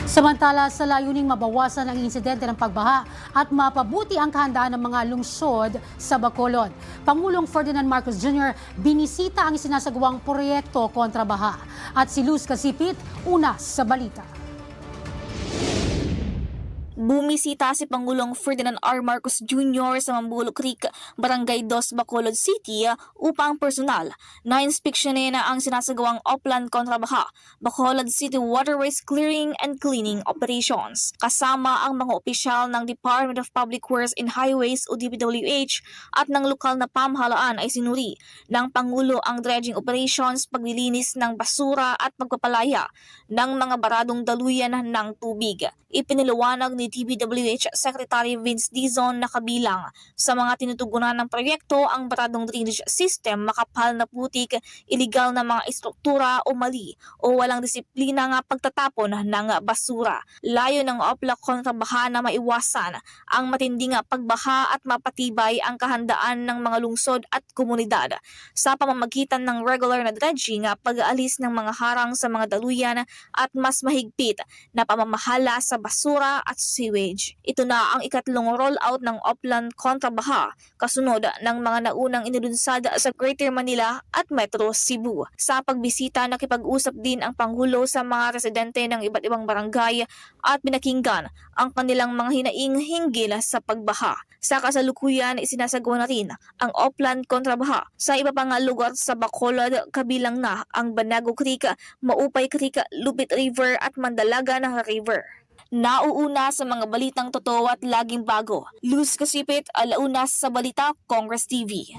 Samantala, sa layuning mabawasan ang insidente ng pagbaha at mapabuti ang kahandaan ng mga lungsod sa Bacolod, Pangulong Ferdinand Marcos Jr. binisita ang isinasagawang proyekto kontra baha. At si Luz Casipit, una sa balita. Bumisita si Pangulong Ferdinand R. Marcos Jr. sa Mambulo Creek, Barangay 2, Bacolod City upang personal na inspeksyonin ang sinasagawang Oplan kontra baha, Bacolod City Waterways Clearing and Cleaning Operations. Kasama ang mga opisyal ng Department of Public Works and Highways o DPWH at ng lokal na pamahalaan ay sinuri ng Pangulo ang dredging operations, paglilinis ng basura at pagpapalaya ng mga baradong daluyan ng tubig. Ipiniliwanag ni DPWH Secretary Vince Dizon na kabilang sa mga tinutugunan ng proyekto ang baradong drainage system, makapal na putik, iligal na mga istruktura o mali o walang disiplina nga pagtatapon ng basura. Layo ng Opla kontra baha na maiwasan ang matinding pagbaha at mapatibay ang kahandaan ng mga lungsod at komunidad sa pamamagitan ng regular na dredging, pag-aalis ng mga harang sa mga daluyan at mas mahigpit na pamamahala sa basura at sewage. Ito na ang ikatlong rollout ng Oplan kontra baha, kasunod ng mga naunang inilunsad sa Greater Manila at Metro Cebu. Sa pagbisita, nakipag-usap din ang Pangulo sa mga residente ng iba't ibang barangay at pinakinggan ang kanilang mga hinaing hinggil sa pagbaha. Sa kasalukuyan, isinasagawa na rin ang Oplan kontra baha sa iba pang lugar sa Bacolod, kabilang na ang Banago Creek, Maupay Creek, Lupit River at Mandalaga ng River. Nauuna sa mga balitang totoo at laging bago. Luz Casipit, alauna sa Balita, Congress TV.